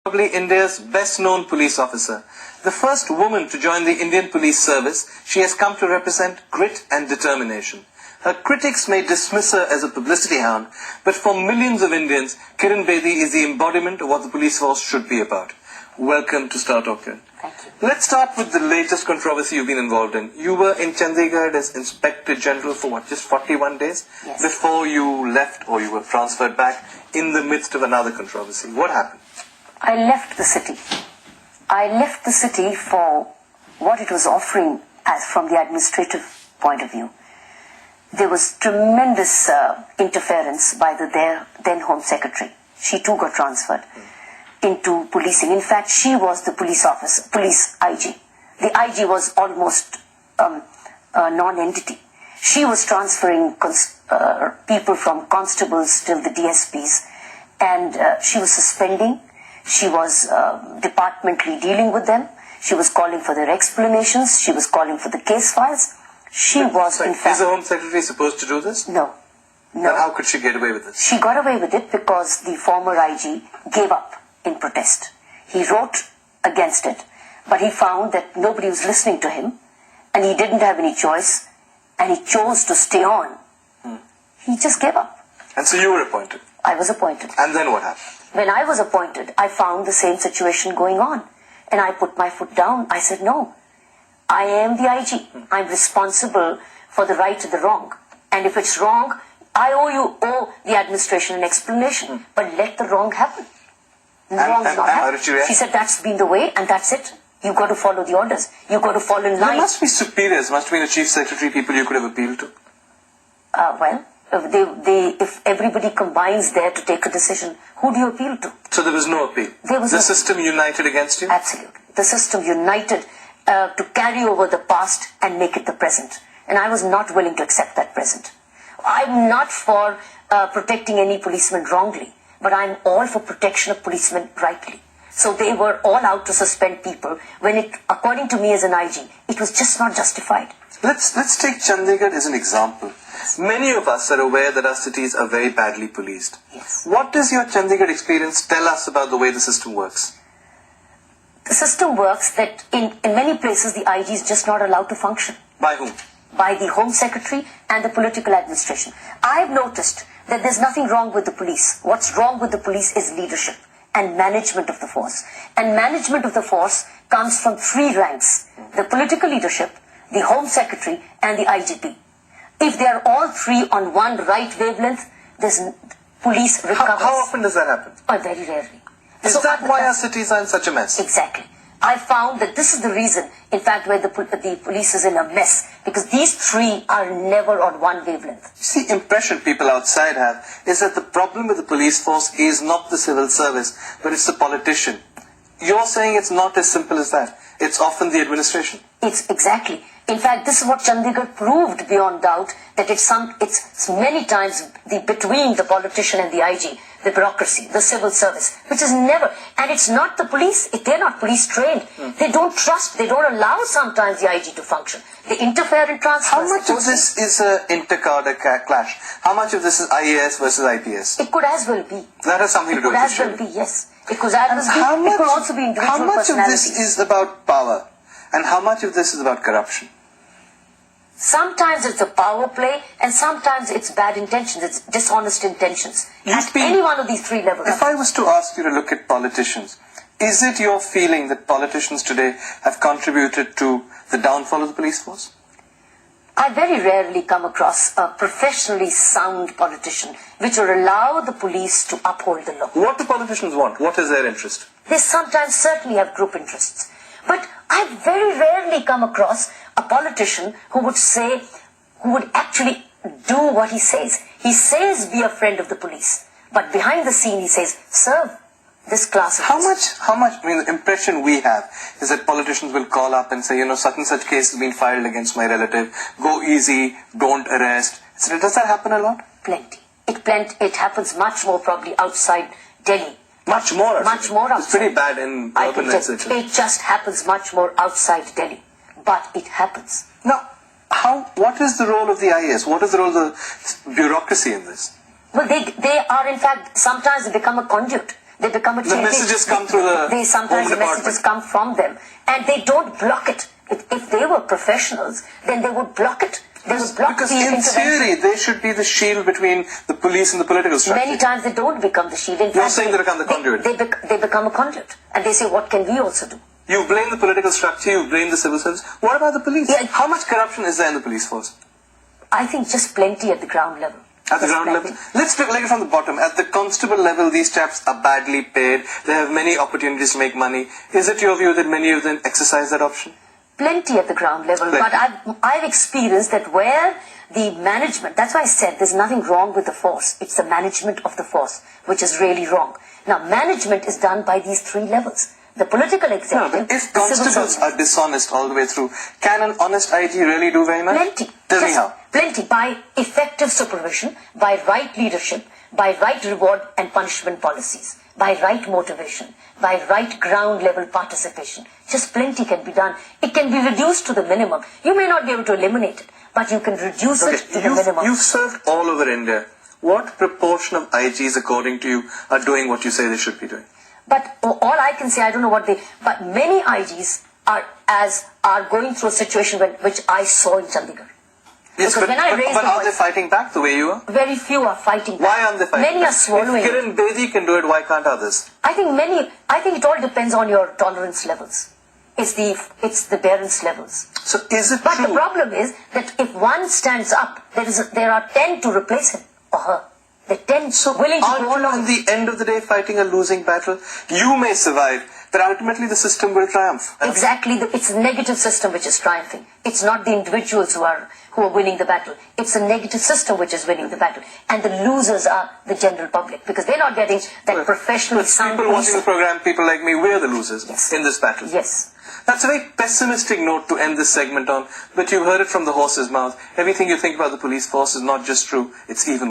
Probably India's best-known police officer. The first woman to join the Indian police service, she has come to represent grit and determination. Her critics may dismiss her as a publicity hound, but for millions of Indians, Kiran Bedi is the embodiment of what the police force should be about. Welcome to Star Talk, Kiran. Thank you. Let's start with the latest controversy you've been involved in. You were in Chandigarh as Inspector General for what, just 41 days? Yes. Before you left or you were transferred back in the midst of another controversy. What happened? I left the city. I left the city for what it was offering as from the administrative point of view. There was tremendous interference by the then Home Secretary. She too got transferred into policing. In fact, she was the police IG. The IG was almost a non-entity. She was transferring people from constables till the DSPs, and she was suspending. She was departmentally dealing with them. She was calling for their explanations. She was calling for the case files. She was, in fact... Is the Home Secretary supposed to do this? No. Then how could she get away with this? She got away with it because the former IG gave up in protest. He wrote against it, but he found that nobody was listening to him, and he didn't have any choice, and he chose to stay on. He just gave up. And so you were appointed? I was appointed. And then what happened? When I was appointed, I found the same situation going on, and I put my foot down. I said, no, I am the IG. I'm responsible for the right and the wrong. And if it's wrong, I owe the administration an explanation. But let the wrong happen. The wrong's not how did she react? She said, that's been the way, and that's it. You've got to follow the orders. You've got to fall in line. There must be superiors, must be the Chief Secretary, people you could have appealed to. Well, if everybody combines there to take a decision, who do you appeal to? So there was no appeal? There was the system united against you? Absolutely. The system united to carry over the past and make it the present. And I was not willing to accept that present. I'm not for protecting any policeman wrongly, but I'm all for protection of policemen rightly. So they were all out to suspend people when it, according to me as an IG, it was just not justified. Let's take Chandigarh as an example. Many of us are aware that our cities are very badly policed. Yes. What does your Chandigarh experience tell us about the way the system works? The system works that in many places the IG is just not allowed to function. By whom? By the Home Secretary and the political administration. I've noticed that there's nothing wrong with the police. What's wrong with the police is leadership and management of the force. And management of the force comes from three ranks: the political leadership, the Home Secretary, and the IGP. If they are all three on one right wavelength, there's police recovers. How often does that happen? Oh, very rarely. Is that why our cities are in such a mess? Exactly. I found that this is the reason, in fact, where the police is in a mess, because these three are never on one wavelength. See, the impression people outside have is that the problem with the police force is not the civil service, but it's the politician. You're saying it's not as simple as that. It's often the administration. It's exactly. In fact, this is what Chandigarh proved beyond doubt, that it's many times between the politician and the IG, the bureaucracy, the civil service, which is never, and it's not the police, they're not police trained. They don't trust, they don't allow sometimes the IG to function. They interfere in transfers. How much of this is an inter-cadre clash? How much of this is IAS versus IPS? It could as well be. That has something to do with it. It could as well be, yes. It could also be individual How much of personalities. this is about power? And how much of this is about corruption? Sometimes it's a power play, and sometimes it's bad intentions, it's dishonest intentions. At any one of these three levels. If I was to ask you to look at politicians, is it your feeling that politicians today have contributed to the downfall of the police force? I very rarely come across a professionally sound politician which will allow the police to uphold the law. What do politicians want? What is their interest? They sometimes certainly have group interests. But I very rarely come across a politician who would actually do what he says. He says be a friend of the police, but behind the scene he says serve this class of How much, the impression we have is that politicians will call up and say, such and such case has been filed against my relative, go easy, don't arrest. So does that happen a lot? Plenty. It happens much more probably outside Delhi. Much more? Much more outside. It's pretty bad in urban cities. It just happens much more outside Delhi. But it happens. Now, what is the role of the IAS? What is the role of the bureaucracy in this? Well, they are, in fact, sometimes they become a conduit. They become a The messages come through the sometimes Home the messages come from them, and they don't block it. If they were professionals, then they would block it. They would block Because the in intervention. theory, they should be the shield between the police and the political structure. Many times they don't become the shield. In You're fact, saying they become the conduit. They become a conduit, and they say, "What can we also do?" You blame the political structure, you blame the civil service. What about the police? Yeah. How much corruption is there in the police force? I think just plenty at the ground level. At the Just ground plenty. level? Let's take it from the bottom. At the constable level, these chaps are badly paid. They have many opportunities to make money. Is it your view that many of them exercise that option? Plenty at the ground level, Plenty. but I've experienced that where the management, that's why I said there's nothing wrong with the force. It's the management of the force, which is really wrong. Now, management is done by these three levels. The political No, executive, but if the civil constables service. are dishonest all the way through, can an honest IG really do very much? Plenty. Tell me Just how. Plenty. By effective supervision, by right leadership, by right reward and punishment policies, by right motivation, by right ground level participation. Just plenty can be done. It can be reduced to the minimum. You may not be able to eliminate it, but you can reduce it to the minimum. You've served all over India. What proportion of IGs, according to you, are doing what you say they should be doing? But all I can say, I don't know what but many IGs are going through a situation which I saw in Chandigarh. Yes, Because when I raised but the are they voice- fighting back the way you are? Very few are fighting back. Why aren't they fighting Many back? are swallowing If it. Kiran Bedi can do it, why can't others? I think it all depends on your tolerance levels. It's the bearance levels. So is it But true? the problem is that if one stands up, there are 10 to replace him or her. They're 10 willing to Aren't go you along. in the end of the day fighting a losing battle? You may survive, but ultimately the system will triumph. Exactly, it's a negative system which is triumphing. It's not the individuals who are winning the battle. It's a negative system which is winning the battle, and the losers are the general public because they're not getting that professionally sound People watching the policing. program, people like me, we're the losers Yes. in this battle. Yes. That's a very pessimistic note to end this segment on, but you heard it from the horse's mouth. Everything you think about the police force is not just true, it's even